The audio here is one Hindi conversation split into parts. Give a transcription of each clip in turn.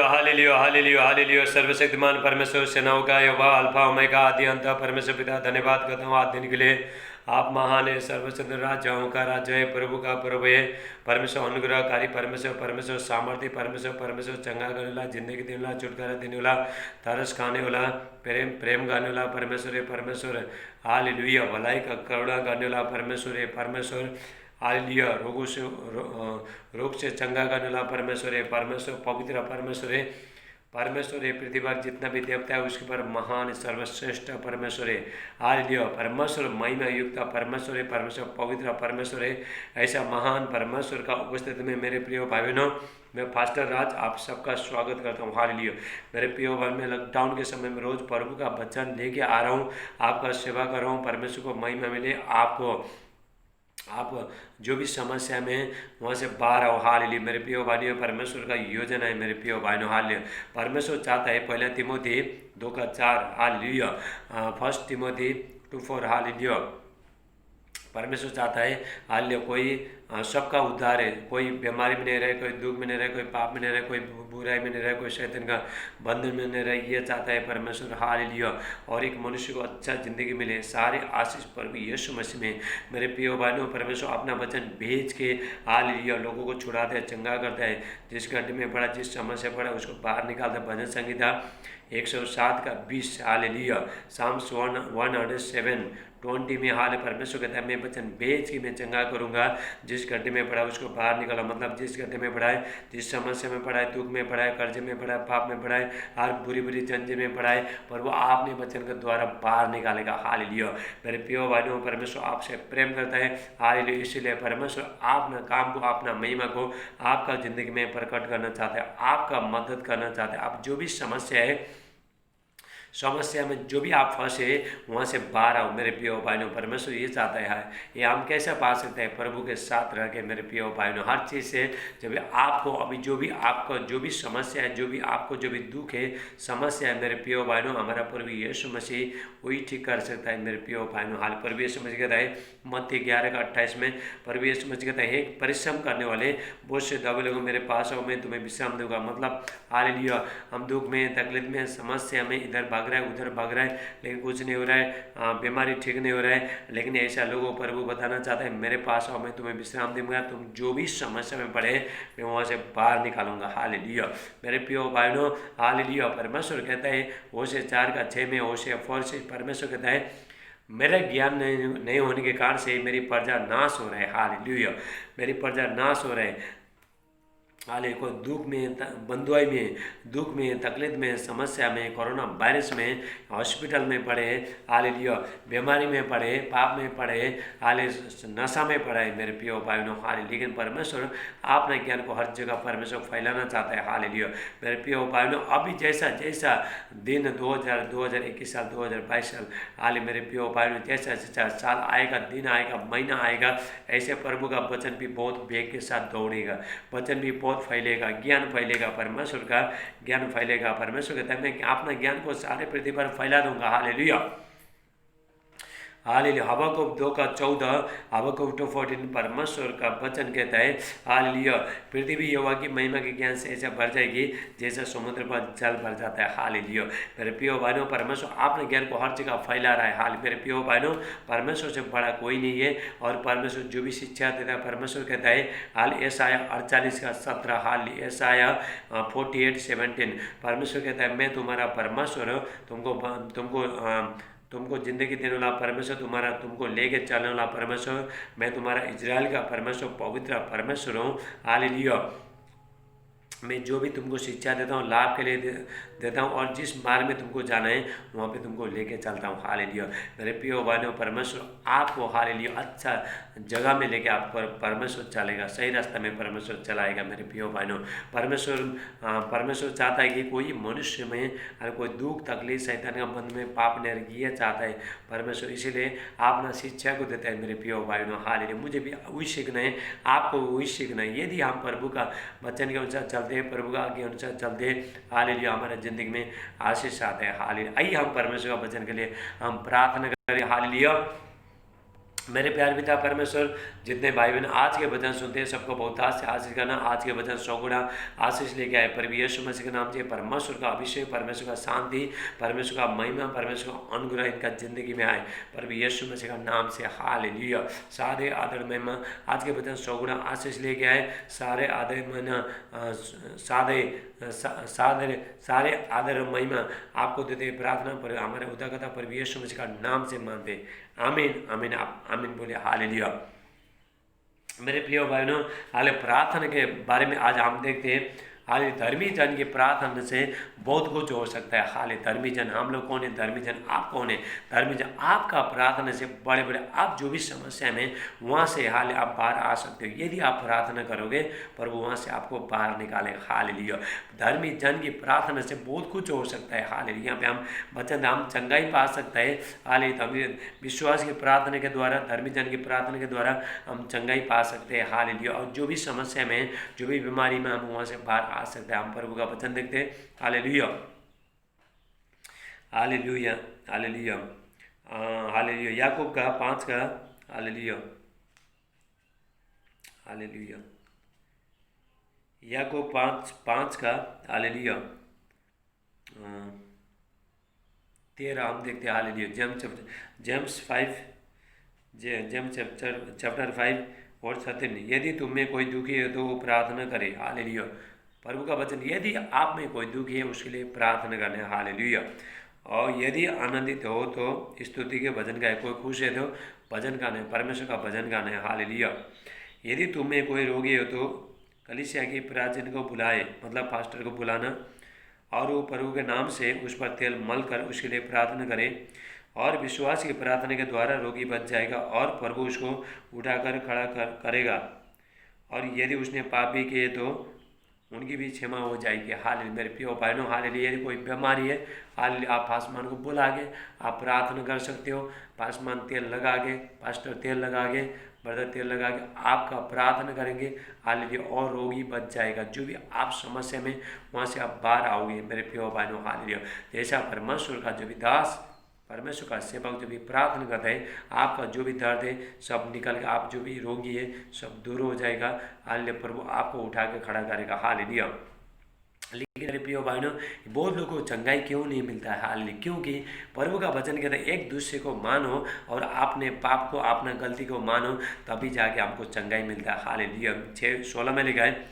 Hallelujah hallelujah hallelujah. सर्वशक्तिमान परमेश्वर सेनाओं का यहोवा अल्फा ओमेगा आदि अंत परमेश्वर पिता, धन्यवाद करता हूँ आज दिन के लिए। आप महान है, सर्वशक्ति राजाओं का राजा है, प्रभु का प्रभु है। परमेश्वर अनुग्रहकारी परमेश्वर, परमेश्वर सामर्थ्य परमेश्वर, परमेश्वर चंगा करने वाला, जिंदगी देने वाला, छुटकारा देने वाला, तरस खाने वाला, प्रेम प्रेम करने वाला परमेश्वर है। परमेश्वर हालेलुया। भलाई का करुणा करने वाला परमेश्वर है। परमेश्वर हालेलुया। रोग से चंगा करने वाला परमेश्वर है। परमेश्वर पवित्र परमेश्वर है। परमेश्वर है, पृथ्वी पर जितना भी देवता है उसके पर महान सर्वश्रेष्ठ परमेश्वर है। हालेलुया। परमेश्वर महिमा युक्त परमेश्वर है। परमेश्वर पवित्र परमेश्वर है। ऐसा महान परमेश्वर का उपस्थिति में मेरे प्रिय भाई बहनों, मैं पास्टर राज आप सबका स्वागत करता हूँ। हालेलुया। मेरे प्रिय भाई, मैं लॉकडाउन के समय में रोज प्रभु का वचन लेके आ रहा हूँ, आपका सेवा कर रहा हूँ। परमेश्वर को महिमा मिले। आप जो भी समस्या में हैं वहाँ से बाहर आओ। हालेलुया। मेरे प्रिय भाइयों, परमेश्वर का योजना है मेरे प्रिय भाइयों। हालेलुया। परमेश्वर चाहता है, पहला Timothy 2:4 hallelujah, first Timothy 2:4 hallelujah. परमेश्वर चाहता है हालेलुया कोई सबका उद्धार है, कोई बीमारी में नहीं रहे, कोई दुख में नहीं रहे, कोई पाप में नहीं रहे, कोई बुराई में नहीं रहे, कोई शैतान का बंधन में नहीं रहे। ये चाहता है परमेश्वर। हालेलुया। और एक मनुष्य को अच्छा जिंदगी मिले। सारे आशीष प्रभु यीशु मसीह में। मेरे प्रिय भाइयों, परमेश्वर अपना वचन भेज के हालेलुया लोगों को छुड़ाता है, चंगा करता है। जिस गड्ढे में पड़ा, जिस समस्या पड़ा, उसको बाहर निकालता है। भजन संहिता 107:20 हालेलुया। साम्स 107:20 में हाल परमेश्वर कहता है, मैं वचन भेज के मैं चंगा करूँगा। जिस गड्ढे में पड़ा है उसको बाहर निकाला, मतलब जिस गड्ढे में पड़ा है, जिस समस्या में पड़ा है, दुख में पड़ा है, कर्जे में पड़ा है, पाप में पड़ा है, हर बुरी बुरी जंजीर में पड़ा है, पर वो आपने वचन के द्वारा बाहर निकालेगा। हालेलुया। मेरे प्रिय भाइयों, परमेश्वर आपसे प्रेम करता है। हालेलुया। इसीलिए परमेश्वर अपना काम को, अपना महिमा को आपका जिंदगी में प्रकट करना चाहता है, आपका मदद करना चाहता है। आप जो भी समस्या है, समस्या में जो भी आप फंसे वहाँ से बाहर आओ। मेरे प्रिय भाइयों, परमेश्वर ये चाहता है, ये हम कैसे पा सकते हैं? प्रभु के साथ रह के। मेरे प्रिय भाइयों, हर चीज़ से जब आपको अभी जो भी आपका जो भी समस्या है, जो भी आपको जो भी दुख है, समस्या है, मेरे प्रिय भाइयों, हमारा प्रभु यीशु मसीह वही ठीक कर सकता है। मेरे प्रिय भाइयों, हाल प्रभु यीशु मसीह कहता है मत्ती 11:28 में, प्रभु यीशु मसीह कहता है, परिश्रम करने वाले बहुत से दबे लोग मेरे पास आओ, मैं तुम्हें विश्राम दूंगा। मतलब हालेलुया, हम दुख में, तकलीफ में, समस्या में इधर भाग रहा है, उधर भाग रहा है, लेकिन कुछ नहीं हो रहा है, बीमारी ठीक नहीं हो रहा है, लेकिन ऐसा लोगों को प्रभु बताना चाहता है, मेरे पास आओ, मैं तुम्हें विश्राम दूंगा। तुम जो भी समस्या में पड़े मैं वहाँ से बाहर निकालूंगा। हालेलुया। मेरे प्रिय भाइयों, हालेलुया। परमेश्वर कहता है होशे 4:6 में, होशे 4 से परमेश्वर कहता है, मेरा ज्ञान नहीं होने के कारण से मेरी प्रजा नाश हो रहा है। हालेलुया। मेरी प्रजा नाश हो रहा है। हाल कोई दुख में, बंधुआई में, दुख में, तकलीफ में, समस्या में, कोरोना वायरस में, हॉस्पिटल में पड़े, हालेलुया, बीमारी में पड़े, पाप में पड़े, हाले नशा में पड़े। मेरे प्रिय भाइयों, हाले, लेकिन परमेश्वर अपने ज्ञान को हर जगह परमेश्वर फैलाना चाहता है। हालेलुया। मेरे प्रिय भाइयों, अभी जैसा जैसा दिन 2021 साल, 2022 साल, हाले मेरे प्रिय भाइयों, जैसा जैसा साल आएगा, दिन आएगा, महीना आएगा, ऐसे प्रभु का वचन भी बहुत वेग के साथ दौड़ेगा, वचन भी बहुत फैलेगा, ज्ञान फैलेगा, परमेश्वर का ज्ञान फैलेगा। परमेश्वर कहता है, मैं अपना ज्ञान को सारे पृथ्वी पर फैला दूंगा। हालेलुया। हालेलुया। हबक्कूक 2:14, हबक्कूक 2:14 परमेश्वर का वचन कहता है, हालेलुया, पृथ्वी यहोवा की महिमा के ज्ञान से ऐसा भर जाएगी जैसा समुद्र पर जल भर जाता है। हालेलुया। मेरे प्रिय भाइयों, परमेश्वर अपने ज्ञान को हर जगह फैला रहा है। हाल मेरे प्रिय भाइयों, परमेश्वर से बड़ा कोई नहीं है, और परमेश्वर जो भी शिक्षा देता है, परमेश्वर कहता है, हाल यशायाह 48:17, हाल यशायाह 48:17, परमेश्वर कहता है, मैं तुम्हारा परमेश्वर हूँ, तुमको जिंदगी देने वाला परमेश्वर, तुमको लेके चलने वाला परमेश्वर, मैं तुम्हारा इजराइल का परमेश्वर, पवित्र परमेश्वर हूँ। हालेलुया। मैं जो भी तुमको शिक्षा देता हूँ लाभ के लिए देता हूँ, और जिस मार्ग में तुमको जाना है वहाँ पे तुमको लेके चलता हूँ। हालेलुया। मेरे प्रिय भाइयों, परमेश्वर आपको हालेलुया अच्छा जगह में लेके आप परमेश्वर चलेगा, सही रास्ते में परमेश्वर चलाएगा। मेरे प्रिय भाइयों, परमेश्वर चाहता है कि कोई मनुष्य में अगर कोई दुख, तकलीफ, शैतान का बंध में, पाप नहीं, ये चाहता है परमेश्वर, इसीलिए अपना शिक्षा को देता है। मेरे प्रिय भाइयों, हालेलुया, मुझे भी वही सीखना है, आपको वही सीखना है। यदि हम प्रभु का वचन के अनुसार चलते, प्रभु का आज्ञा अनुसार चलते, हालेलुया, हमारे जिंदगी में आशीष आते हैं। हालेलुया। आइए हम परमेश्वर का वचन के लिए हम प्रार्थना करें। हालेलुया। मेरे प्यार पिता परमेश्वर, जितने भाई बहन आज के वचन सुनते हैं सबको बहुतायत से आशीष करना। आज के वचन 100 गुना आशीष लेके आए प्रभु यीशु मसीह के नाम से। परमेश्वर का अभिषेक, परमेश्वर का शांति, परमेश्वर का महिमा, परमेश्वर का अनुग्रह इनका जिंदगी में आए प्रभु यीशु मसीह का नाम से। हालेलुया। सारे आदर महिमा आज के वचन 100 गुना आशीष लेके आए। सारे आदर महिमा सारे आदर महिमा आपको देते प्रार्थना पर हमारे उदारकर्ता प्रभु यीशु मसीह का नाम से मानते। आमीन आमीन। आप आमीन बोले। हालेलुया। मेरे प्रिय भाइयों, हाल प्रार्थना के बारे में आज हम देखते हैं। हाल धर्मी जन की प्रार्थना से बहुत कुछ हो सकता है। हाल धर्मी जन हम लोग कौन है? धर्मी जन आप कौन है? धर्मी जन आपका प्रार्थना से बड़े बड़े आप जो भी समस्या में वहाँ से हाल आप बाहर आ सकते हो। यदि आप प्रार्थना करोगे प्रभु वहाँ से आपको बाहर निकालेगा। हालेलुया। धर्मी जन की प्रार्थना से बहुत कुछ हो सकता है। हालेलुया। यहाँ पे हम वचन हम चंगाई पा सकते हैं। हालेलुया। विश्वास की प्रार्थना के द्वारा, धर्मी जन की प्रार्थना के द्वारा हम चंगाई पा सकते हैं। हालेलुया। और जो भी समस्या में, जो भी बीमारी में हम वहाँ से बाहर आ सकते हैं। हम प्रभु का वचन देखते हैं। Hallelujah hallelujah hallelujah hallelujah. याकूब का 5 का हालेलुया हालेलुया। याकूब 5 का हालेलुया 13 हम देखते हैं। हालेलुया। जेम्स 5 जेम्स चैप्टर 5 और 13। यदि तुम में कोई दुखी है तो वो प्रार्थना करे। हालेलुया। प्रभु का वचन, यदि आप में कोई दुखी है उसके लिए प्रार्थना करना है। हालेलुया। और यदि आनंदित हो तो स्तुति के भजन गाए। कोई खुश है तो भजन गाना है, परमेश्वर का भजन गाना है। हालेलुया। यदि तुम में कोई रोगी हो तो कलीसिया की प्राचीन को बुलाए, मतलब पास्टर को बुलाना, और वो प्रभु के नाम से उस पर तेल मल कर उसके लिए प्रार्थना करे। और विश्वास की प्रार्थना के द्वारा रोगी बच जाएगा और प्रभु उसको उठाकर खड़ा करेगा। और यदि उसने पाप भी किए तो उनकी भी क्षमा हो जाएगी। हालेलुया। मेरे प्रिय भाइयों, हालेलुया। यदि कोई बीमारी है, हालेलुया, आप आसमान को बुला के आप प्रार्थना कर सकते हो। आसमान तेल लगा के, पास्टर तेल लगा के, ब्रदर तेल लगा के आपका प्रार्थना करेंगे। हालेलुया। और रोगी बच जाएगा। जो भी आप समस्या में वहाँ से आप बाहर आओगे मेरे प्रिय भाइयों। हालेलुया। जैसा परमेश्वर का जो भी दास, परमेश्वर का सेवक जो भी प्रार्थना करते हैं, आपका जो भी दर्द है सब निकल के, आप जो भी रोगी है सब दूर हो जाएगा। हालेलुया। प्रभु आपको उठा के खड़ा करेगा। हालेलुया। लेकिन मेरे प्रिय भाइयों, बहुत लोगों को चंगाई क्यों नहीं मिलता है? हालेलुया। क्योंकि प्रभु का वचन कहता है एक दूसरे को मानो और अपने पाप को, अपना गलती को मानो, तभी जाके हमको चंगाई मिलता है। हालेलुया। 6:16 में लिखा है,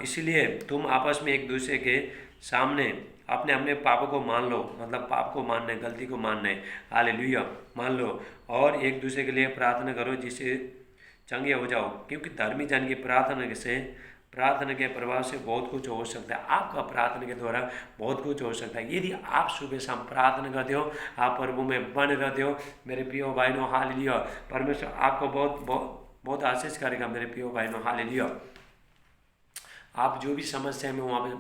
इसलिए तुम आपस में एक दूसरे के सामने अपने अपने पापों को मान लो, मतलब पाप को मानना है, गलती को मानना है। हालेलुया। मान लो और एक दूसरे के लिए प्रार्थना करो जिससे चंगे हो जाओ। क्योंकि धर्मी जन की प्रार्थना के प्रभाव से बहुत कुछ हो सकता है। आपका प्रार्थना के द्वारा बहुत कुछ हो सकता है। यदि आप सुबह शाम प्रार्थना करते हो, आप प्रभु में बन रहते हो मेरे प्रिय भाइयों। हालेलुया। परमेश्वर आपको बहुत बहुत बहुत आशीष करेगा मेरे प्रिय भाइयों। हालेलुया। आप जो भी समस्या में वहाँ पे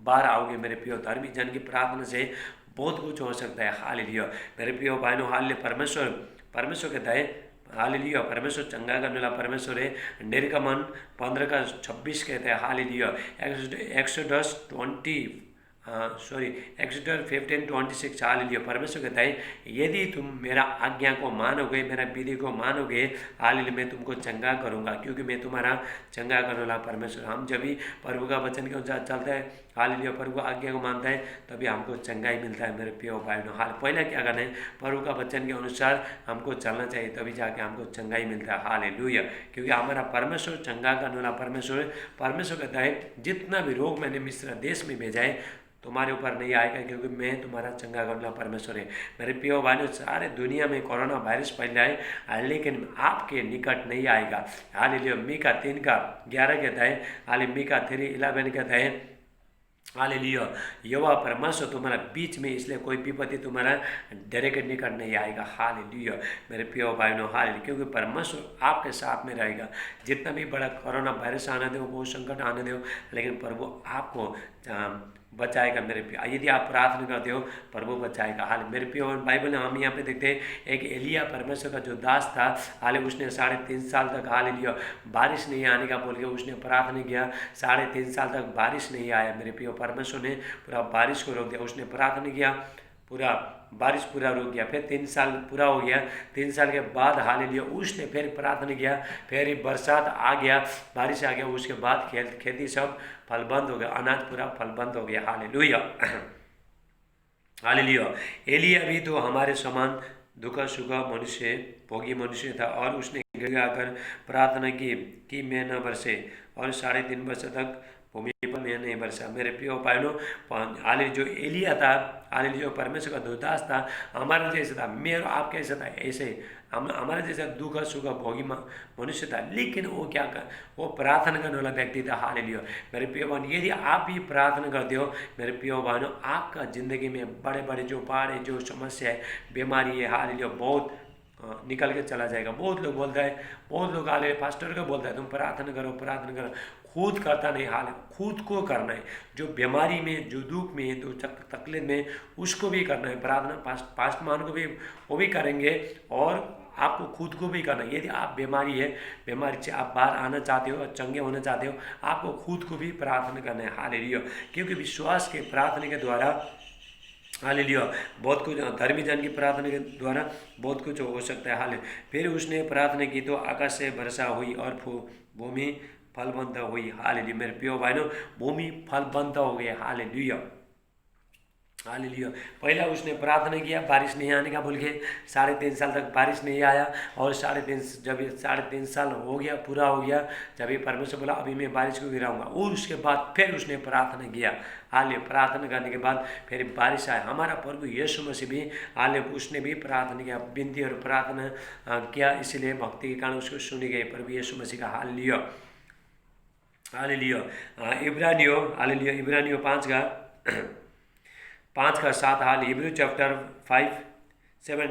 बाहर आओगे मेरे प्रिय। धर्मी जन की प्रार्थना से बहुत कुछ हो सकता है। हालेलुया। मेरे प्रिय भाइयों, हालेलुया। परमेश्वर कहता है, हालेलुया, परमेश्वर चंगा करने वाला परमेश्वर है। निर्गमन 15:26 कहता है। हालेलुया। एक्सोडस 15:26। हालेलुया। परमेश्वर कहता है यदि तुम मेरा आज्ञा को मानोगे, मेरा विधि को मानोगे, हालेलुया, मैं तुमको चंगा करूँगा, क्योंकि मैं तुम्हारा चंगा करने वाला परमेश्वर। हम जब भी प्रभु का वचन के अनुसार चलता है, हालेलुया, प्रभु का आज्ञा को मानता है, तभी हमको चंगाई मिलता है मेरे प्रिय भाइयों। हाल पहले क्या करना है? प्रभु का वचन के अनुसार हमको चलना चाहिए, तभी जाके हमको चंगाई मिलता है। हालेलुया। क्योंकि हमारा परमेश्वर चंगा करने वाला परमेश्वर कहता है जितना भी रोग मैंने मिस्र देश में भेजा है तुम्हारे ऊपर नहीं आएगा, क्योंकि मैं तुम्हारा चंगा करने वाला परमेश्वर है। मेरे प्रिय भाइयों, सारे दुनिया में कोरोना वायरस फैला है, लेकिन आपके निकट नहीं आएगा। हालेलुया। मीका 3:11 कहता है। हालेलुया। मीका 3:11 कहता है, हालेलुया, यहोवा परमेश्वर तुम्हारा बीच में, इसलिए कोई विपत्ति तुम्हारा डायरेक्ट निकट नहीं आएगा। हालेलुया। मेरे प्रिय भाइयों, हालेलुया, क्योंकि परमेश्वर आपके साथ में रहेगा। जितना भी बड़ा कोरोना वायरस आने दो, वो संकट आने दो, लेकिन प्रभु आपको बचाएगा मेरे प्रिय। यदि आप प्रार्थना करते हो प्रभु बचाएगा। हाल मेरे प्रिय बाइबल में हम यहाँ पे देखते हैं एक एलिया परमेश्वर का जो दास था, हाल उसने 3.5 साल तक हालेलुया बारिश नहीं आने का बोल के उसने प्रार्थना किया। 3.5 साल तक बारिश नहीं आया मेरे प्रिय। परमेश्वर ने पूरा बारिश को रोक दिया। उसने प्रार्थना किया, पूरा बारिश पूरा रुक गया। फिर 3 साल पूरा हो गया। 3 साल के बाद हालेलुया उसने फिर प्रार्थना किया, फिर बरसात आ गया, बारिश आ गया। उसके बाद खेती सब फलबंद हो गया, अनाज पूरा फलबंद हो गया। Hallelujah hallelujah. एलिया भी तो हमारे समान दुख सुख मनुष्य, भोगी मनुष्य था, और उसने गिड़ आकर प्रार्थना की कि मैं न बरसे, और 3.5 वर्ष तक भूमि पर मैं नहीं बरसा। मेरे प्रिय भाइयों, हालेलुया जो एलिया था, हालेलुया जो परमेश्वर का दूतदास था, हमारा जैसा था, मैं और आप कैसा था, ऐसे हमारा जैसा दुख सुख भोगी मनुष्य था, लेकिन वो क्या कर, वो प्रार्थना करने वाला व्यक्ति था। हालेलुया मेरे प्रिय भाइयों, यदि आप भी प्रार्थना करते हो मेरे प्रिय भाइयों, आपका जिंदगी में बड़े बड़े जो पहाड़ है, जो समस्या है, बीमारी है, हालेलुया बहुत निकल के चला जाएगा। बहुत लोग बोलता है, बहुत लोग हाल पास्टर को बोलता है तुम प्रार्थना करो प्रार्थना करो, खुद करता नहीं। हाल खुद को करना है, जो बीमारी में, जो दुख में, जो तकलीफ में, उसको भी करना है प्रार्थना। पास्ट मान को भी वो भी करेंगे, और आपको खुद को भी करना है। यदि आप बीमारी है, बीमारी से आप बाहर आना चाहते हो, चंगे होना चाहते हो, आपको खुद को भी प्रार्थना करना है। हालेलुया क्योंकि विश्वास के प्रार्थना के द्वारा, हालेलुया बहुत कुछ, धर्मी जन की प्रार्थना के द्वारा बहुत कुछ हो सकता है। हाल फिर उसने प्रार्थना की तो आकाश से वर्षा हुई और भूमि फलबंद हुई। हालेलुया मेरे प्रिय भाइयों, भूमि फलबंद हो गई। Hallelujah hallelujah. पहला उसने प्रार्थना किया बारिश नहीं आने का बोल के, 3.5 साल तक बारिश नहीं आया, और 3.5 साल हो गया, पूरा हो गया, जब ये परमेश्वर बोला अभी मैं बारिश को गिराऊंगा, और उसके बाद फिर उसने प्रार्थना किया। हाले प्रार्थना करने के बाद फिर बारिश आया। हमारा प्रभु यीशु मसीह भी हाले उसने भी प्रार्थना किया, विनती और प्रार्थना किया, इसलिए भक्ति के कारण उसको सुनी गई प्रभु यीशु मसीह का। Hallelujah hallelujah. इब्रानियों 5:7 हाल हिब्रू चैप्टर 5:7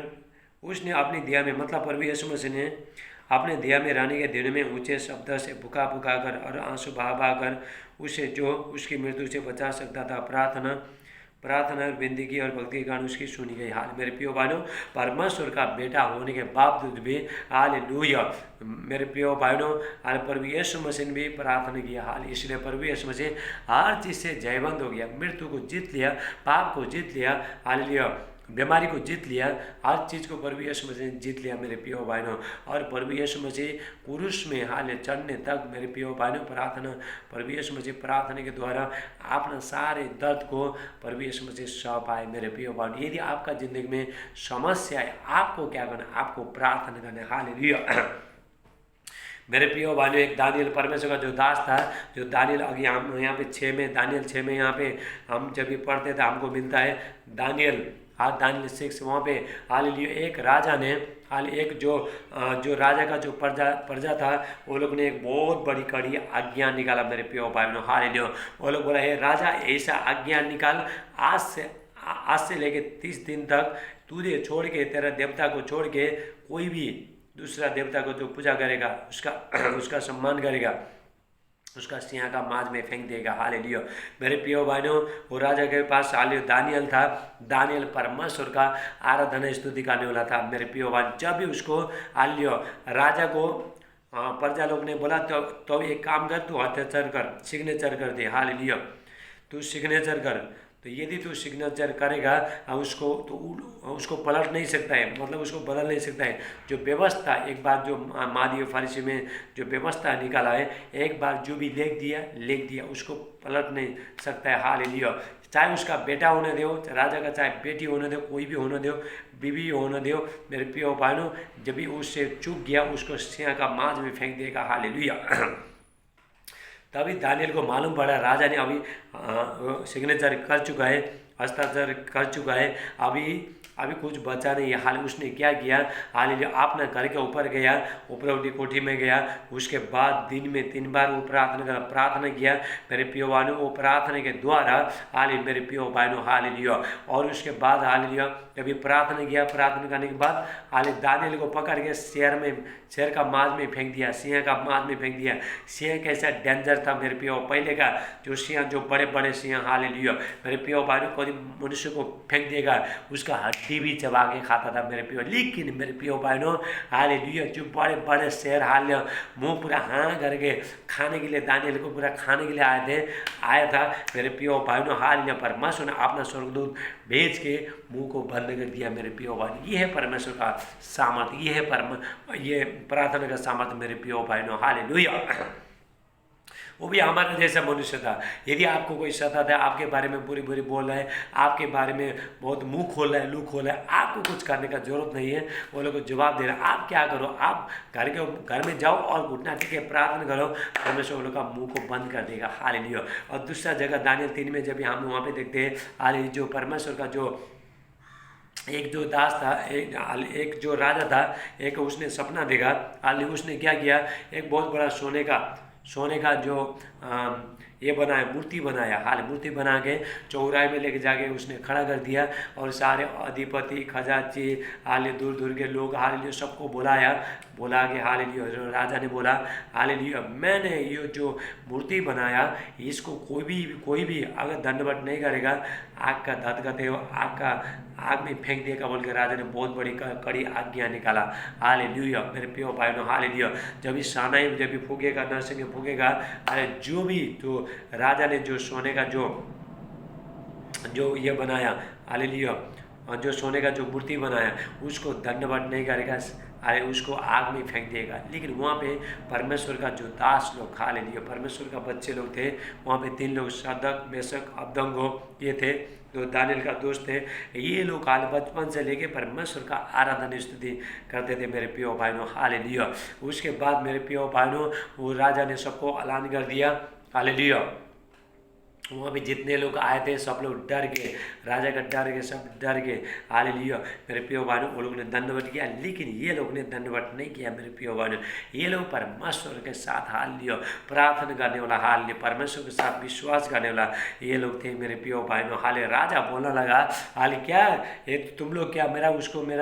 उसने अपनी दिया में, मतलब प्रभु यीशु मसीह ने अपने दिया में रहने के दिनों में ऊंचे शब्द से पुका कर और आंसू बहा कर उसे जो उसकी मृत्यु से बचा सकता था प्रार्थना विनती की, और भक्ति के कारण उसकी सुनी गई। हाल मेरे प्रिय भाइयों, परमेश्वर का बेटा होने के बावजूद भी हालेलुया मेरे प्रिय भाइयों, हाल प्रभु यीशु मसीह ने भी प्रार्थना किया। हाल इसलिए प्रभु यीशु मसीह हर चीज़ से जयवंत हो गया, मृत्यु को जीत लिया, पाप को जीत लिया, हालेलुया बीमारी को जीत लिया, हर चीज़ को प्रभु यीशु मसीह ने जीत लिया मेरे प्रिय भाइयों। और प्रभु यीशु मसीह क्रूस में हाल चढ़ने तक मेरे प्रिय भाइयों प्रभु यीशु मसीह प्रार्थना के द्वारा अपना सारे दर्द को प्रभु यीशु मसीह सह पाए मेरे प्रिय भाइयों। यदि आपका जिंदगी में समस्या है, आपको क्या करना, आपको प्रार्थना करना। हालेलुया मेरे प्रिय भाइयों, एक दानियल परमेश्वर का जो दास था, जो दानियल अभी हम यहाँ पे 6 में, दानियल 6 में यहाँ पे हम जब भी पढ़ते थे हमको मिलता है दानियल 6 वहाँ पे हालेलुया एक राजा ने एक जो राजा का जो प्रजा था, वो लोग ने एक बहुत बड़ी कड़ी आज्ञा निकाला मेरे प्रिय भाइयों। हालेलुया वो लोग बोला हे राजा ऐसा आज्ञा निकाल, आज से लेके 30 दिन तक तुझे छोड़ के, तेरा देवता को छोड़ के कोई भी दूसरा देवता को जो पूजा करेगा उसका सम्मान करेगा, उसका सिंह का माज में फेंक देगा। हालेलुया मेरे प्रिय भाइयों, वो राजा के पास हालेलुया दानियल था। दानियल परमेश्वर का आराधना स्तुति करने वाला था मेरे प्रिय भाइयों। जब भी उसको हालेलुया राजा को प्रजा लोग ने बोला तो एक काम कर, तू हस्ताक्षर कर, सिग्नेचर कर दे। हालेलुया तू सिग्नेचर कर, तो यदि तू सिग्नेचर करेगा उसको पलट नहीं सकता है, मतलब उसको बदल नहीं सकता है। जो व्यवस्था एक बार जो मादी फारसी में जो व्यवस्था निकाला है, एक बार जो भी लिख दिया उसको पलट नहीं सकता है। हालेलुया चाहे उसका बेटा होने दो राजा का, चाहे बेटी होने दो, कोई भी होने दो, बीवी होने दो मेरे प्रिय भाइयों, जब भी उससे चूक गया उसको सिंह का माज में फेंक देगा। हालेलुया तभी दानियल को मालूम पड़ा राजा ने अभी सिग्नेचर कर चुका है, हस्ताक्षर कर चुका है, अभी कुछ बचा नहीं है। हाल उसने क्या किया, हालेलुया अपना घर के ऊपर गया, ऊपरवटी कोठी में गया, उसके बाद दिन में 3 बार वो प्रार्थना किया मेरे प्रिय भाइयों। वो प्रार्थना के द्वारा हालेलुया मेरे प्रिय भाइयों हालेलुया, और उसके बाद हालेलुया जब ये प्रार्थना किया, प्रार्थना करने के बाद हालेलुया दानियल को पकड़ के शेर का माज में फेंक दिया, सिंह का माज में फेंक दिया। सिंह कैसा डेंजर था मेरे प्रिय, पहले का जो सिंह, जो बड़े बड़े सिंह हालेलुया मेरे प्रिय भाइयों, मनुष्य को फेंक देगा, उसका हड्डी भी चबा के खाता था मेरे प्रियो। लेकिन मेरे प्रियो बहनों हालेलुया, जो बड़े बड़े शेर हाल मुँह पूरा हाँ करके खाने के लिए दानियल को पूरा खाने के लिए आया था मेरे प्रियो बहनों। हालेलुया, परमेश्वर ने अपना स्वर्गदूत भेज के मुंह को बंद कर दिया मेरे प्रियो बहनों। ये है परमेश्वर का सामर्थ्य, ये प्रार्थना का सामर्थ्य मेरे प्रियो बहनों। हालेलुया, वो भी हमारे जैसा मनुष्य था। यदि आपको कोई सता था, आपके बारे में बुरी बुरी बोल रहा है, आपके बारे में बहुत मुंह खोल रहा है, लू खोल रहा है, आपको कुछ करने का जरूरत नहीं है, वो लोग को जवाब दे रहा है। आप क्या करो, आप घर में जाओ और घुटना टेक के प्रार्थना करो, परमेश्वर वो लोग का मुंह को बंद कर देगा। हालेलुया। और दूसरा जगह दानियल 3 में जब हम वहाँ पे देखते हैं, हालेलुया, जो परमेश्वर का जो एक जो दास था, एक जो राजा था, एक उसने सपना देखा। हालेलुया, उसने क्या किया, एक बहुत बड़ा सोने का जो ये बनाया, मूर्ति बनाया। हाल मूर्ति बना के चौराहे में लेके जाके उसने खड़ा कर दिया और सारे अधिपति खजांची हाल दूर दूर के लोग हालेलुया सबको बुला के हालेलुया राजा ने बोला हालेलुया, मैंने ये जो मूर्ति बनाया इसको कोई भी अगर दंडवत नहीं करेगा, आग का धधकते हो आग में फेंक देगा बोल के राजा ने बहुत बड़ी कड़ी आज्ञा निकाला। हालेलुया मेरे प्रिय भाइयों, हालेलुया। जब इस सानाई जब भी फूकेगा, नरसिंह फूकेगा, अरे जो भी तो राजा ने जो सोने का जो ये बनाया, हालेलुया, जो सोने का जो मूर्ति बनाया उसको दंडवत नहीं करेगा, अरे उसको आग में फेंक देगा। लेकिन वहाँ पे परमेश्वर का जो दास लोग, हालेलुया, परमेश्वर का बच्चे लोग थे, वहाँ पे 3 लोग शद्रक मेशक अबेदनगो ये थे, जो दानियल का दोस्त थे। ये लोग हाल बचपन से लेके परमेश्वर का आराधना स्तुति करते थे मेरे प्रिय भाइयों। हालेलुया। उसके बाद मेरे प्रिय भाइयों वो राजा ने सबको ऐलान कर दिया। हालेलुया। वहाँ पे जितने लोग आए थे सब लोग डर गए, राजा का डर गए, सब डर गए। हालेलुया मेरे प्रिय भाइयों, वो लोग ने दंडवत किया, लेकिन ये लोग ने दंडवत नहीं किया मेरे प्रिय भाइयों। ये लोग परमेश्वर के साथ हालेलुया प्रार्थना करने वाला, हालेलुया परमेश्वर के साथ विश्वास करने वाला ये लोग थे मेरे प्रिय भाइयों। हाले राजा बोलने लगा, हाले क्या ये तुम लोग क्या मेरा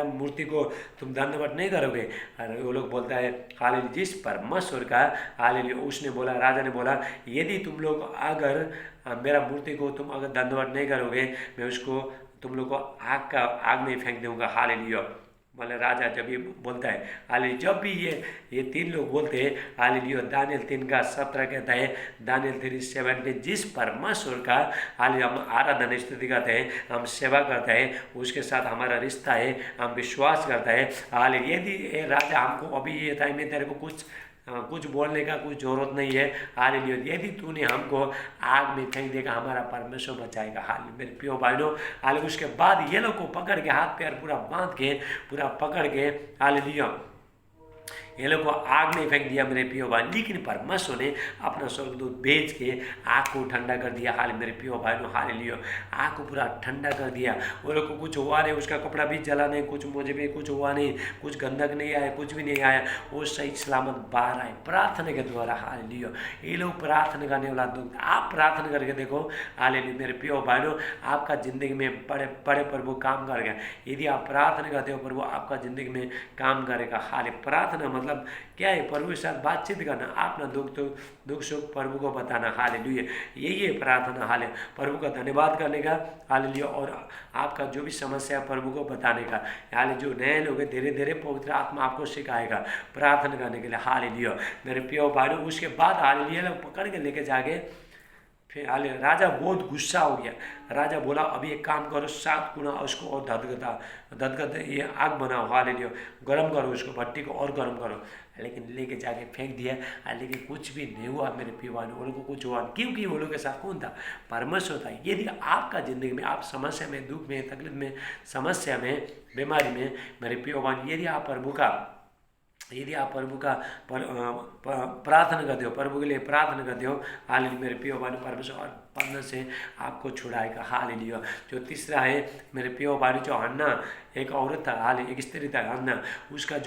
मूर्ति को तुम दंडवत नहीं करोगे? अरे वो लोग बोलता है हालेलुया जिस परमेश्वर का, हालेलुया उसने बोला, राजा ने बोला, यदि तुम लोग अगर मेरा मूर्ति को तुम अगर दंडवत नहीं करोगे, मैं उसको तुम लोग को आग में फेंक दूंगा। हालेलुया। मतलब राजा जब ये बोलता है, हालेलुया, जब भी ये 3 लोग बोलते हैं, हालेलुया, दानियल 3:17 कहता है, दानियल 3:17, जिस परमेश्वर का हालेलुया हम आराधना स्तुति करते हैं, हम सेवा करते हैं, उसके साथ हमारा रिश्ता है, हम विश्वास करते हैं। हालेलुया, यदि राजा हमको अभी ये टाइम में तेरे को कुछ बोलने का कुछ जरूरत नहीं है। हालेलुया, यदि तूने हमको आग में फेंक देगा, हमारा परमेश्वर बचाएगा। हालेलुया मेरे प्रिय भाइयों। हालेलुया उसके बाद ये लोग को पकड़ के हाथ पैर पूरा बांध के पूरा पकड़ के, हालेलुया, ये लोग को आग में फेंक दिया मेरे प्रिय भाई। लेकिन परमेश्वर ने अपना स्वर्गदूत भेज के आग को ठंडा कर दिया। हाल मेरे प्रिय भाइयों, हालेलुया, आग को पूरा ठंडा कर दिया। वो लोग को कुछ हुआ नहीं, उसका कपड़ा भी जला नहीं, कुछ मुझे भी कुछ हुआ नहीं, कुछ गंधक नहीं आया, कुछ भी नहीं आया, वो सही सलामत बाहर आए प्रार्थना के द्वारा। हालेलुया, ये लोग प्रार्थना करने वाला लोग, आप प्रार्थना करके देखो। हालेलुया मेरे प्रिय भाइयों, आपका जिंदगी में बड़े बड़े प्रभु काम करेगा। यदि आप प्रार्थना करते हो, प्रभु आपका जिंदगी में काम करेगा। हाले प्रार्थना मतलब क्या है? प्रभु के साथ बातचीत करना, अपना दुख सुख प्रभु को बताना। हालेलुया, यही है प्रार्थना। हाले प्रभु का धन्यवाद करने का, हालेलुया, और आपका जो भी समस्या प्रभु को बताने का। हाले जो नए लोग हैं, धीरे धीरे पवित्र आत्मा आपको सिखाएगा प्रार्थना करने के लिए। हालेलुया मेरे प्रिय भाइयों, उसके बाद हालेलुया लोग पकड़ के लेके जाके फिर हाले राजा बहुत गुस्सा हो गया। राजा बोला, अभी एक काम करो, 7 गुना उसको और धधकता ये आग बनाओ, हालेलुया, गर्म करो उसको, भट्टी को और गर्म करो। लेकिन लेके जाके फेंक दिया, लेकिन कुछ भी नहीं हुआ मेरे प्रिय भाइयों, वो लोग को कुछ हुआ, क्योंकि वो लोग के साथ कौन था? परमेश्वर था। यदि आपका जिंदगी में आप समस्या में, दुख में, तकलीफ में, समस्या में, बीमारी में मेरे प्रिय भाइयों, यदि आप प्रभु का प्रार्थना करते हो, प्रभु के लिए प्रार्थना करते हो, हालेलुया मेरे प्रिय भाइयों, परमेश्वर बंधन से आपको छुड़ाएगा। हालेलुया। जो तीसरा है मेरे प्रिय भाइयों, जो हन्ना एक औरत था, हालेलुया एक स्त्री था हन्ना, उसका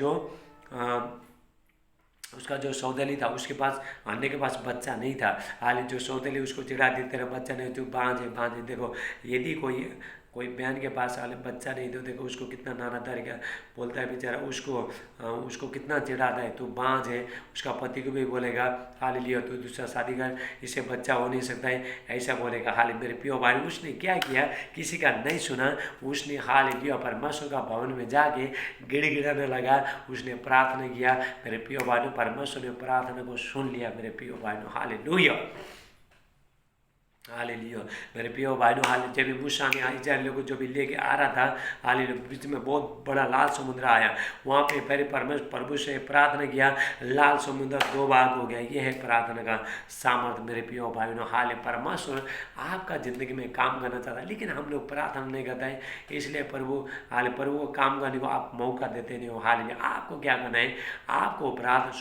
जो सौतेली था, उसके पास हन्ने के पास बच्चा नहीं था। हालेलुया जो सौतेली उसको चिढ़ाती, तेरा बच्चा नहीं, तू बांझ है। देखो, यदि कोई कोई बहन के पास वाले बच्चा नहीं तो देखो उसको कितना नाना तरीका बोलता है बेचारा, उसको कितना चिढ़ाता है, तू बांझ है। उसका पति को भी बोलेगा हालेलुया तू दूसरा शादी कर, इससे बच्चा हो नहीं सकता है, ऐसा बोलेगा। हाल मेरे प्रिय भाई, उसने क्या किया, किसी का नहीं सुना, उसने हालेलुया परमेश्वर का भवन में जाके गिड़गिड़ाने लगा, उसने प्रार्थना किया। मेरे प्रिय भाई, परमेश्वर ने प्रार्थना को सुन लिया। मेरे प्रिय भाई, हालेलुया हालेलुया। मेरे प्रियो भाइयों, हाल जब भी मूसा ने इस्राएलियों को जो भी लेके आ रहा था, हालेलुया, बीच में बहुत बड़ा लाल समुद्र आया। वहाँ पे पहले परमेश्वर प्रभु से प्रार्थना किया, लाल समुद्र 2 भाग हो गया। ये है प्रार्थना का सामर्थ्य। मेरे प्रियो भाइयों, हाल परमेश्वर आपका ज़िंदगी में काम करना चाहता है, लेकिन हम लोग प्रार्थना नहीं करते हैं, इसलिए प्रभु को काम करने को आप मौका देते नहीं हो। हालेलुया, आपको क्या करना है, आपको प्रार्थना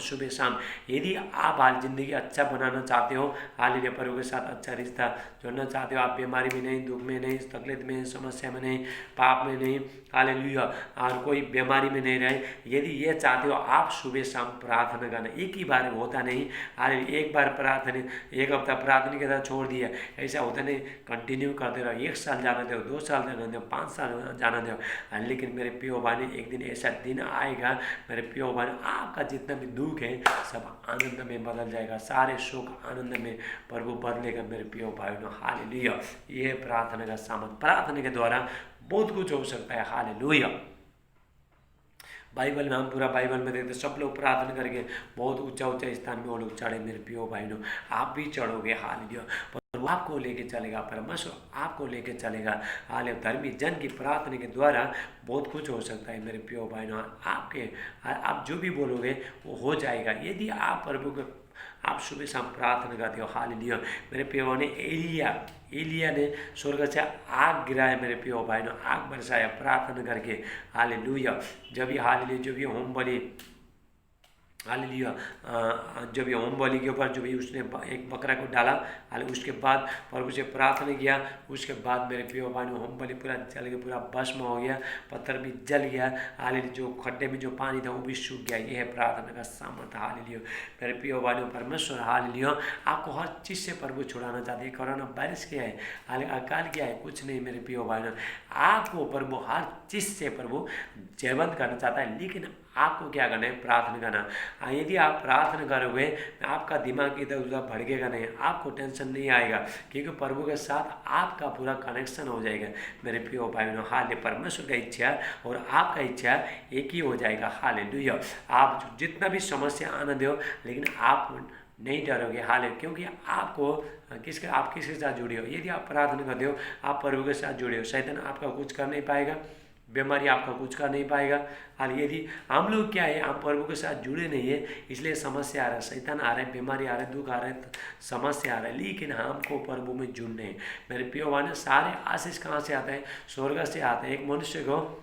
सुबह शाम यदि आप हाल ज़िंदगी अच्छा बनाना चाहते हो, हालेलुया, प्रभु के साथ अच्छा रिश्ता जोड़ना चाहते हो, आप बीमारी में नहीं, दुख में नहीं, तकलीफ में, समस्या में नहीं, पाप में नहीं, हालेलुया, और कोई बीमारी में नहीं रहे, यदि ये चाहते हो, आप सुबह शाम प्रार्थना करना। एक ही बार होता नहीं, हालेलुया, एक बार प्रार्थना, एक हफ्ता प्रार्थना के साथ छोड़ दिया, ऐसा होता नहीं। कंटिन्यू करते रहो, 1 साल जाना दो, 2 साल जाना दो, 5 साल जाना दो। लेकिन मेरे प्रिय भाई, एक दिन ऐसा दिन आएगा मेरे प्रिय भाई, आपका जितना भी दुख है सब आनंद में बदल जाएगा, सारे सुख आनंद में प्रभु बदलेगा। मेरे प्रिय भाइयों, हालेलुया, ये प्रार्थना का सामर्थ, प्रार्थना के द्वारा बहुत कुछ हो सकता है। हालेलुया, बाइबल में हम पूरा बाइबल में देखते सब लोग प्रार्थना करके बहुत ऊंचा स्थान में वो लोग चढ़े। मेरे प्रिय भाइयों, आप भी चढ़ोगे। हालेलुया, पर आपको लेके चलेगा, परमेश्वर आपको लेके चलेगा। हाले धर्मी जन की प्रार्थना के द्वारा बहुत कुछ हो सकता है। मेरे प्रिय भाइयों, आप जो भी बोलोगे वो हो जाएगा, यदि आप प्रभु को आप सुबह शाम प्रार्थना करते हो। हालेलुया, मेरे प्रिय भाइयों, एलिया ने स्वर्ग से आग गिराया। मेरे प्रिय भाइयों, आग बरसाया प्रार्थना करके। हालेलुया, जब ये होम बलि, हालेलुया, जब ये होम बलि के ऊपर जो भी उसने एक बकरा को डाला, हाल उसके बाद प्रभु से प्रार्थना किया, उसके बाद मेरे प्रिय भाइयों होम बलि पूरा जल के पूरा भस्म हो गया, पत्थर भी जल गया। हालेलुया, जो खड्डे में जो पानी था वो भी सूख गया। ये है प्रार्थना का सामर्थ्य। हालेलुया, मेरे प्रिय भाइयों, परमेश्वर हालेलुया आपको हर चीज़ से प्रभु छुड़ाना चाहते हैं। कोरोना वायरस क्या है, अकाल क्या है, कुछ नहीं। मेरे प्रिय भाइयों, आपको प्रभु हर चीज़ से प्रभु जयवंत करना चाहता है, लेकिन आपको क्या करना है, प्रार्थना करना। यदि आप प्रार्थना करोगे, आपका दिमाग इधर उधर भड़केगा नहीं, आपको टेंशन नहीं आएगा, क्योंकि प्रभु के साथ आपका पूरा कनेक्शन हो जाएगा। मेरे प्रिय भाइयों, हाल परमेश्वर का इच्छा और आपका इच्छा एक ही हो जाएगा। हालेलुया, आप जितना भी समस्या आने दो, लेकिन आप नहीं डरोगे। हाल क्योंकि आपको आप किसके साथ जुड़े हो, यदि आप प्रार्थना करते हो, आप प्रभु के साथ जुड़े हो, शैतान आपका कुछ कर नहीं पाएगा, बीमारी आपका कुछ कर नहीं पाएगा। और यदि हम लोग क्या है, हम प्रभु के साथ जुड़े नहीं है, इसलिए समस्या आ रहा है, शैतान आ रहा है, बीमारी आ रहा है, दुख आ रहा है, समस्या आ रहा है, लेकिन हमको प्रभु में जुड़ने हैं। मेरे प्रिय भाई, सारे आशीष कहाँ से आते हैं, स्वर्ग से आते हैं। एक मनुष्य को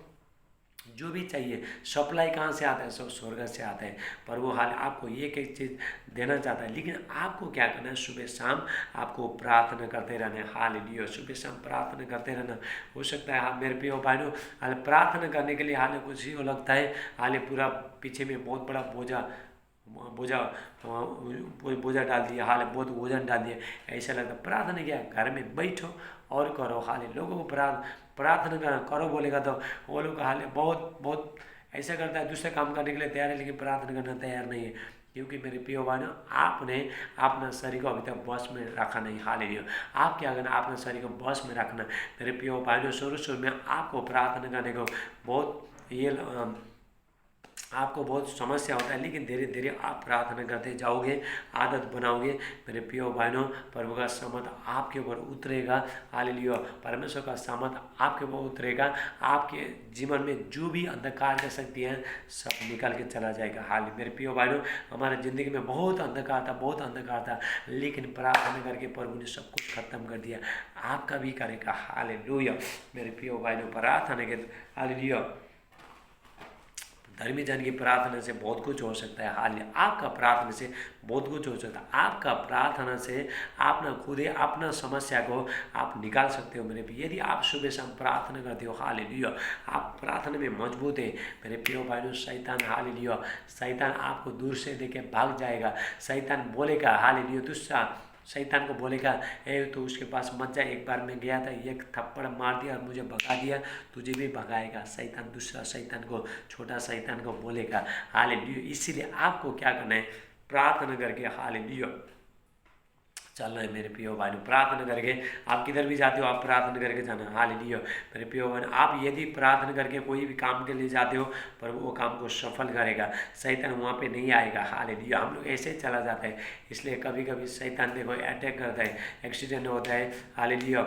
जो भी चाहिए सप्लाई कहाँ से आता है, सब स्वर्ग से आता है। प्रभु हाल आपको एक एक चीज़ देना चाहता है, लेकिन आपको क्या करना है, सुबह शाम आपको प्रार्थना करते रहना है। हालेलुया, सुबह शाम प्रार्थना करते रहना। हो सकता है मेरे प्रिय भाइयों, हाल प्रार्थना करने के लिए हाल कुछ ही लगता है, हाल पूरा पीछे में बहुत बड़ा बोझा डाल दिया, हाल बहुत वजन डाल दिया, ऐसा लगता। प्रार्थना किया, घर में बैठो और करो। हाल लोगों को प्रार्थना करो बोलेगा तो वो लोग हाल बहुत ऐसा करता है, दूसरे काम करने के लिए तैयार है, लेकिन प्रार्थना करना तैयार नहीं है। क्योंकि मेरे प्रिय भाइयों, आपने अपना शरीर को अभी तक बस में रखा नहीं। हालेलुया, आप क्या करना, अपना शरीर को बस में रखना। मेरे प्रिय भाइयों, शुरू में आपको प्रार्थना करने को आपको बहुत समस्या होता है, लेकिन धीरे धीरे आप प्रार्थना करते जाओगे, आदत बनाओगे। मेरे प्रिय भाइयों, प्रभु का सामर्थ आपके ऊपर उतरेगा। हालेलुया, परमेश्वर का सामर्थ आपके ऊपर उतरेगा। आपके जीवन में जो भी अंधकार की शक्ति है सब निकल के चला जाएगा। हाल मेरे प्रिय भाइयों, हमारे ज़िंदगी में बहुत अंधकार था, लेकिन प्रार्थना करके प्रभु ने सब कुछ खत्म कर दिया। आपका भी करेगा। हालेलुया, मेरे प्रिय भाइयों, प्रार्थना के हालेलुया, धर्मी जन की प्रार्थना से बहुत कुछ हो सकता है। हाल आपका प्रार्थना से बहुत कुछ हो सकता है। आपका प्रार्थना से आप ना खुद ही अपना समस्या को आप निकाल सकते हो। मेरे भी यदि आप सुबह शाम प्रार्थना करते हो, हालेलुया, आप प्रार्थना में मजबूत है। मेरे प्रिय भाइयों, शैतान हालेलुया, शैतान आपको दूर से देके भाग जाएगा। शैतान बोलेगा हालेलुया, दूसरा शैतान को बोलेगा, ए तो उसके पास मत जा, एक बार मैं गया था, एक थप्पड़ मार दिया और मुझे भगा दिया, तुझे भी भगाएगा। शैतान दूसरा शैतान को, छोटा शैतान को बोलेगा। हालेलुया। इसीलिए आपको क्या करना है, प्रार्थना करके हालेलुया चलना है मेरे प्रियो भाई। प्रार्थना करके आप किधर भी जाते हो, आप प्रार्थना करके जाना। हालेलुया मेरे प्रियो भाई, आप यदि प्रार्थना करके कोई भी काम के लिए जाते हो, पर वो काम को सफल करेगा, शैतान वहाँ पे नहीं आएगा। हालेलुया। हम लोग ऐसे चला जाता है, इसलिए कभी कभी शैतान देखो अटैक करता है, एक्सीडेंट होता है, हालेलुया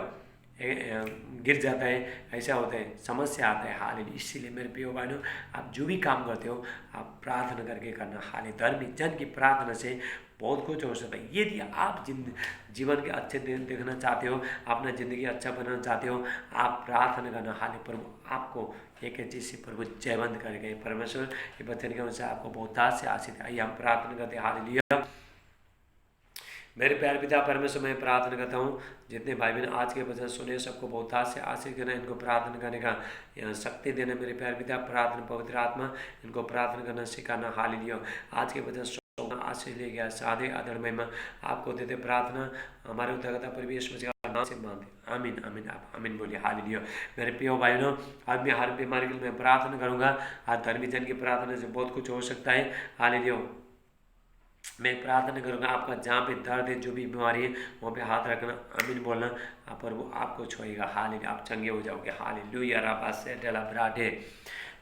गिर जाता है, ऐसा होता है, समस्या आता है। हालेलुया। इसीलिए मेरे प्रियो भाइयों, आप जो भी काम करते हो आप प्रार्थना करके करना। हाले धर्मी जन की प्रार्थना से बहुत कुछ हो सकता है। यदि आप जीवन के अच्छे दिन देखना चाहते हो, अपना ज़िंदगी अच्छा बनाना चाहते हो, आप प्रार्थना करना। हाले प्रभु आपको एक एक चीज़ से प्रभु जयवंत करेंगे। परमेश्वर के वचन के अनुसार आपको बहुत से आशीष। आइए हम प्रार्थना करते हैं। हालेलुया। मेरे प्यारे पिता परमेश्वर, मैं प्रार्थना करता हूँ जितने भाई बहन आज के वचन सुने सबको बहुत से आशीष देना, इनको प्रार्थना करने का शक्ति देना। मेरे प्यारे पिता प्रार्थना पवित्र आत्मा इनको प्रार्थना करना सिखाना। हालेलुया। आज के वचन आशीष ले गया, साधे आदर महिमा आपको देते। प्रार्थना हमारे उद्धारकर्ता प्रभु यीशु मसीह के नाम से मांगते, आमीन आमीन। आप आमीन बोलिए। हालेलुया। मेरे प्रिय भाइयों, आज मैं हर बीमारी के लिए मैं प्रार्थना करूँगा। आज धर्मी जन की प्रार्थना से बहुत कुछ हो सकता है। हालेलुया। मैं प्रार्थना करूँगा, आपका जहाँ पे दर्द है, जो भी बीमारी है, वहाँ पे हाथ रखना, आमीन बोलना, पर वो आपको छोड़ेगा। हालेलुया। आप चंगे हो जाओगे। हालेलुया। राबा से टेला ब्राटे।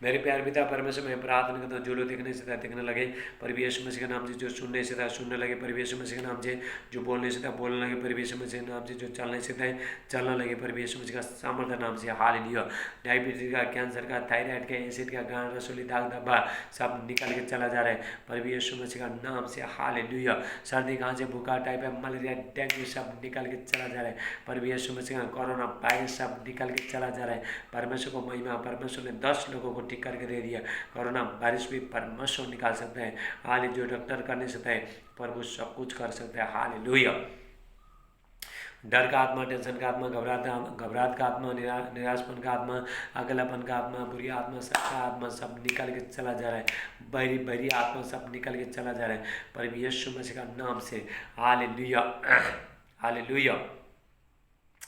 मेरे प्यारे पिता परमेश्वर, मैं प्रार्थना करता हूँ जो लोग देखने से था देखने लगे प्रभु यीशु मसीह के नाम से, जो सुनने से था सुनने लगे प्रभु यीशु मसीह के नाम से, जो बोलने से था बोलने लगे प्रभु यीशु मसीह के नाम से, जो चलने से था चलने लगे प्रभु यीशु मसीह का सामर्थ्य नाम से। हालेलुया। डायबिटीज का, कैंसर का, थायराइड का, एसिड का, गांठ, रसोली, दाग धब्बा सब निकल के चला जा रहा है प्रभु यीशु मसीह का नाम से। हालेलुया। सर्दी, खांसी, बुखार, टाइफाइड, मलेरिया, डेंगू सब निकल के चला जा रहा है प्रभु यीशु मसीह का। कोरोना वायरस सब निकल के चला जा रहा है। परमेश्वर को महिमा। परमेश्वर ने 10 लोगों को ठीक करके दे दिया। कोरोना वायरस भी परमेश्वर निकाल सकते हैं। हाल जो डॉक्टर कर नहीं सकते हैं, प्रभु सब कुछ कर सकते हैं। हालेलुया। डर का आत्मा, टेंशन का आत्मा, घबराहट का आत्मा, निराशपन का आत्मा, अकेलापन का आत्मा, बुरी आत्मा, सबका आत्मा सब निकल के चला जा रहा है। बहरी बहरी आत्मा सब निकल के चला जा रहा है प्रभु यीशु मसीह का नाम से। हालेलुया। हालेलुया।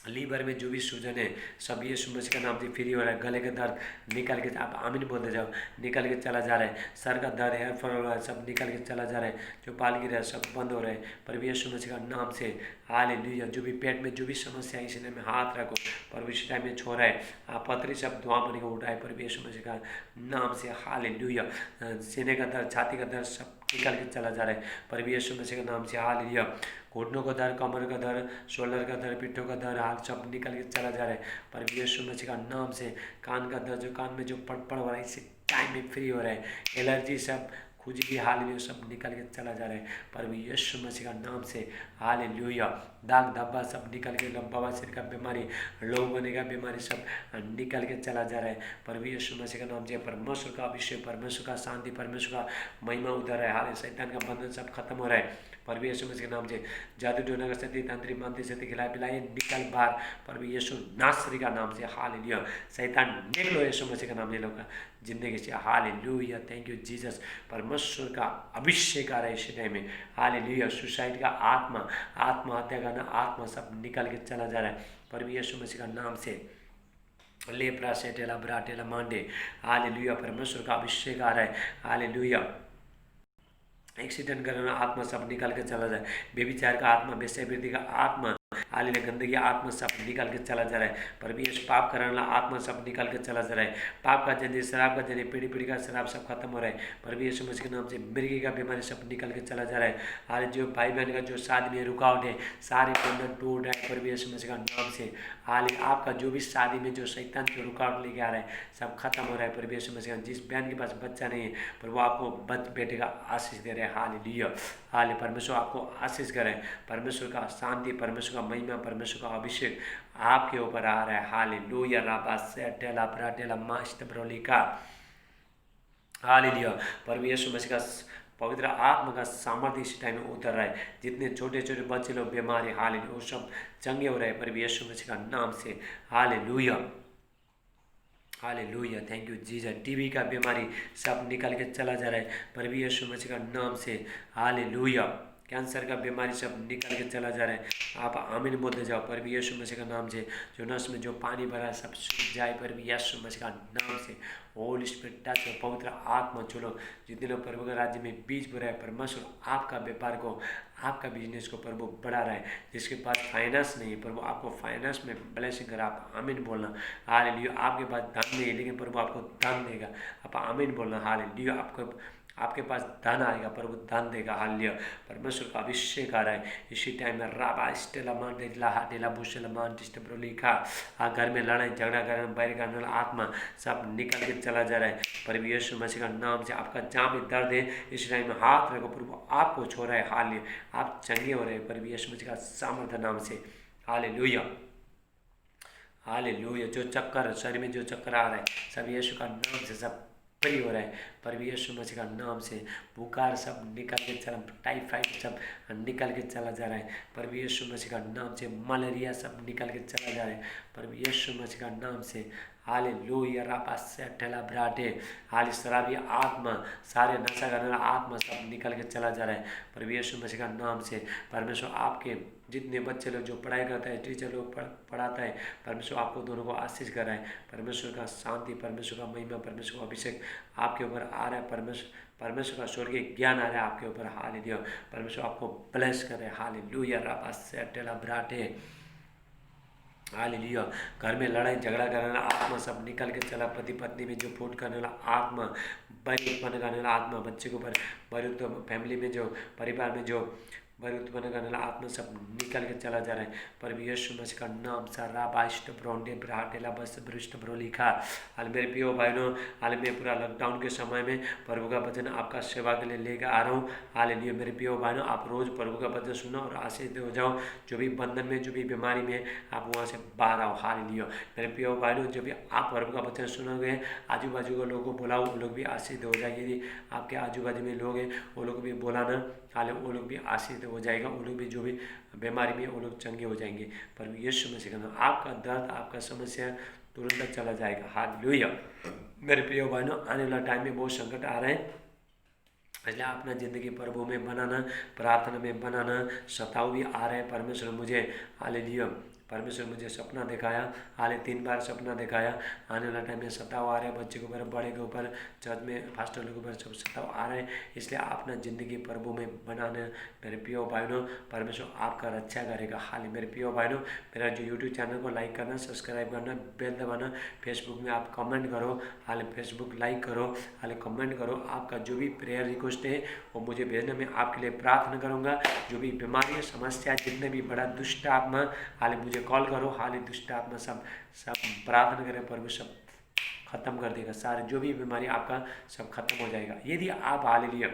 लीवर में जो भी सूजन है सब यीशु मसीह का नाम से फ्री हो रहा है। गले का दर्द निकल के, आप आमीन बोलते जाओ, निकल के चला जा रहा है। सर का दर्द, हेयर फॉल हो रहा है, सब निकल के चला जा रहा है। जो बाल गिर रहा है सब बंद हो रहा है प्रभु यीशु मसीह का नाम से। हालेलुया। जो भी पेट में जो भी समस्या है, इसी में हाथ रखो, प्रभु इसी टाइम में छोड़ रहा है। आप पथरी सब धुआं बन के उठाए प्रभु यीशु मसीह का नाम से। हालेलुया। सीने का दर्द, छाती का दर्द सब निकल के चला जा रहा है प्रभु यीशु मसीह के नाम से। हालेलुया। घुटनों का दर्द, कमर का दर्द, शोल्डर का दर्द, पिट्ठों का दर्द, हाथ सब निकल के चला जा रहा है प्रभु यीशु मसीह का नाम से। कान का दर्द, जो कान में जो पड़ हो रहा है, इसी टाइम में फ्री हो रहा है। एलर्जी सब, खुजली, हालेलुया सब निकल के चला जा रहा है प्रभु यीशु मसीह का नाम से। हालेलुया। दाग धब्बा सब निकल के, बवासीर का बीमारी, लो होने का बीमारी सब निकल के चला जा रहा है प्रभु यीशु मसीह का नाम से। परमेश्वर का अभिषेक, परमेश्वर का शांति, परमेश्वर का महिमा उधर है। हाल शैतान का बंधन सब खत्म हो रहा है प्रभु यीशु मसीह के नाम से। जादू टोना का शक्ति, तंत्री मंत्री शक्ति, खिलाए पिलाए निकल बाहर प्रभु यीशु नासरी का नाम से। हालेलुया। शैतान निकलो यीशु मसीह का नाम ले लो जिंदगी से। हालेलुया। Thank you Jesus. परमेश्वर का अभिषेक आ रहा है इस टाइम में। हालेलुया। सुसाइड का आत्मा, आत्महत्या करना आत्मा सब निकल के चला जा रहा है प्रभु यीशु मसीह का नाम से। लेप्रा से टेला ब्राटेला मांडे। हालेलुया। परमेश्वर का अभिषेक आ रहा है। हालेलुया। एक्सीडेंट करना आत्मा सब निकल के चला जाए। बेविचार का आत्मा, वेश्यावृत्ति का आत्मा, हालेलुया, गंदगी आत्मा सब निकल के चला जा रहा है प्रभु यीशु। पाप करने वाला आत्मा सब निकल के चला जा रहा है। पाप का जंजीर, शराब का जंजीर, पीढ़ी पीढ़ी का शराब सब खत्म हो रहा है प्रभु यीशु मसीह के नाम से। मिर्गी का बीमारी सब निकल के चला जा रहा है। हाल जो भाई बहन का जो शादी में रुकावट है, सारे बंधन टूट रहा है प्रभु यीशु मसीह का नाम से। हाल आपका जो भी शादी में जो शैतान जो रुकावट लेके आ रहा है सब खत्म हो रहा है प्रभु यीशु मसीह का। जिस बहन के पास बच्चा नहीं है प्रभु आपको बेटे का आशीष दे रहे हैं। हालेलुया। हाल परमेश्वर आपको आशीष करे। परमेश्वर का शांति, परमेश्वर का महिमा, परमेश्वर का अभिषेक आपके ऊपर आ रहा है। हालेलुया। राबा से टेला ब्राटेला मास्ट ब्रोलिका। हालेलुया। प्रभु यीशु मसीह का पवित्र आत्मा का सामर्थ्य इस टाइम में उतर रहा है। जितने छोटे छोटे बच्चे लोग बीमार है, हालेलुया, वो सब चंगे हो रहे हैं प्रभु यीशु मसीह का नाम से। Hallelujah. Hallelujah. Thank you Jesus. TB का बीमारी सब निकल के चला जा रहा है प्रभु यीशु मसीह का नाम से। हालेलुया। कैंसर का बीमारी सब निकल के चला जा रहा है। आप आमीन बोलते जाओ प्रभु यीशु मसीह का नाम से। जो नस में जो पानी भरा है सब सूख जाए प्रभु यीशु मसीह का नाम से। होली स्पिरिट टच में पवित्र आत्मा चलो, जितने लोग प्रभु के राज्य में बीज बो रहे हैं, परमेश्वर आपका व्यापार को, आपका बिजनेस को प्रभु बढ़ा रहा है। जिसके पास फाइनेंस नहीं है प्रभु आपको फाइनेंस में ब्लेसिंग करा। आप आमीन बोलना हालेलुया। आपके पास धन नहीं है लेकिन प्रभु आपको धन देगा। आप आमीन बोलना हालेलुया। आपके पास धन आएगा, प्रभु धन देगा हालेलुया। परमेश्वर का अभिषेक आ रहा है इसी टाइम में। राबा स्टेलामान डेला बुशलमान लिखा। घर में लड़ाई झगड़ा करना, बैर करने वाला आत्मा सब निकल के चला जा रहा है प्रभु यीशु मसीह का नाम से। आपका जहाँ भी दर्द है इस टाइम में हाथ रखो, प्रभु आपको छो रहा है हालेलुया। आप चंगे हो रहे हैं प्रभु यीशु मसीह का सामर्थ्य नाम से हालेलुया हालेलुया। जो चक्कर शरीर में जो चक्कर आ रहा है सब यीशु का नाम से सब फ्री हो रहा है प्रभु यीशु मसीह का नाम से। बुखार सब निकल के चला, टाइफाइड सब निकल के चला जा रहा है प्रभु यीशु मसीह का नाम से। मलेरिया सब निकल के चला जा रहा है प्रभु यीशु मसीह का नाम से हालेलुया। रापा से ठेला ब्राटे हाल शराबी आत्मा, सारे नशा करने वाला आत्मा सब निकल के चला जा रहा है प्रभु यीशु मसीह का नाम से। परमेश्वर आपके जितने बच्चे लोग जो पढ़ाई करता है, टीचर लोग पढ़ाता है, परमेश्वर आपको दोनों को आशीष कर रहा है। परमेश्वर का शांति, परमेश्वर का महिमा, परमेश्वर का अभिषेक आपके ऊपर आ रहा है। परमेश्वर का स्वर्गीय ज्ञान आ रहा है आपके ऊपर हालेलुया। परमेश्वर आपको ब्लेस कर रहे हैं हालेलुया। रापा से ठेला ब्राटे हालेलुया। घर में लड़ाई झगड़ा करने वाला आत्मा सब निकल के चला। पति पत्नी में जो फूट करने वाला आत्मा, बैर उत्पन्न करने वाला आत्मा, बच्चे के ऊपर बैर, फैमिली में जो परिवार में जो बैर उत्पन्न करने वाला आत्मा सब निकल के चला जा रहा है प्रभु यीशु मसीह का नाम। सारा बाइस्ट ब्रॉन्डे ब्राटेला बस भ्रष्ट ब्रो लिखा। हाल मेरे प्रियो भाइयों, हाल में पूरा लॉकडाउन के समय में प्रभु का वचन आपका सेवा के लिए लेकर आ रहा हूँ हालेलुया। मेरे प्रियो भाइयों, आप रोज प्रभु का वचन सुनो और आशीष हो जाओ। जो भी बंधन में, जो भी बीमारी में, आप वहाँ से बाहर आओ हालेलुया। मेरे प्रियो भाइयों, जो भी आप प्रभु का वचन सुनोगे, आजू बाजू के लोगों को बुलाओ, वो लोग भी आशीष हो जाएंगे। यदि आपके आजू बाजू में लोग हैं वो लोग भी बुलाना हाल, वो लोग भी आशीष हो जाएगा। वो लोग भी जो भी बीमारी में वो लोग चंगे हो जाएंगे पर यीशु मसीह का नाम। आपका दर्द, आपका समस्या तुरंत चला जाएगा हालेलुया। मेरे प्रिय भाइयों, आने वाला टाइम में बहुत संकट आ रहे हैं, इसलिए अपना ज़िंदगी प्रभु में बनाना, प्रार्थना में बनाना। सताव भी आ रहे हैं। परमेश्वर मुझे हालेलुया, परमेश्वर मुझे सपना दिखाया हाले 3 बार सपना दिखाया। आने वाला टाइम में सताव आ रहा है, बच्चे के ऊपर, बड़े के ऊपर, चर्च में फास्टर लोगों के ऊपर सब सताव आ रहे हैं। इसलिए अपना ज़िंदगी प्रभु में बनाना। मेरे प्रियो भाइयों, परमेश्वर आपका रक्षा करेगा हाल। मेरे प्रियो भाइयों, मेरा जो यूट्यूब चैनल को लाइक करना, सब्सक्राइब करना, बेल दबाना। फेसबुक में आप कमेंट करो हाल, फेसबुक लाइक करो हाल, कमेंट करो। आपका जो भी प्रेयर रिक्वेस्ट है वो मुझे भेजने में आपके लिए प्रार्थना करूँगा। जो भी बीमारी, समस्या, जितने भी बड़ा दुष्ट आत्मा हाल मुझे कॉल करो हाल। दुष्ट आत्मा सब प्रार्थना करें, प्रभु सब खत्म कर देगा। सारे जो भी बीमारी आपका सब खत्म हो जाएगा। यदि आप हालेलुया,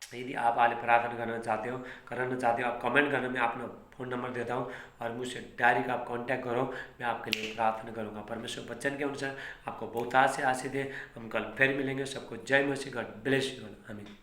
यदि आप हाल प्रार्थना कराना चाहते हो, आप कमेंट करना, मैं अपना फ़ोन नंबर देता हूँ और मुझसे डायरेक्ट आप कांटेक्ट करो, मैं आपके लिए प्रार्थना करूँगा। परमेश्वर वचन के अनुसार आपको बहुत आशीष दे। हम कल फिर मिलेंगे। सबको जय मसीह, गॉड ब्लेस यू, आमीन।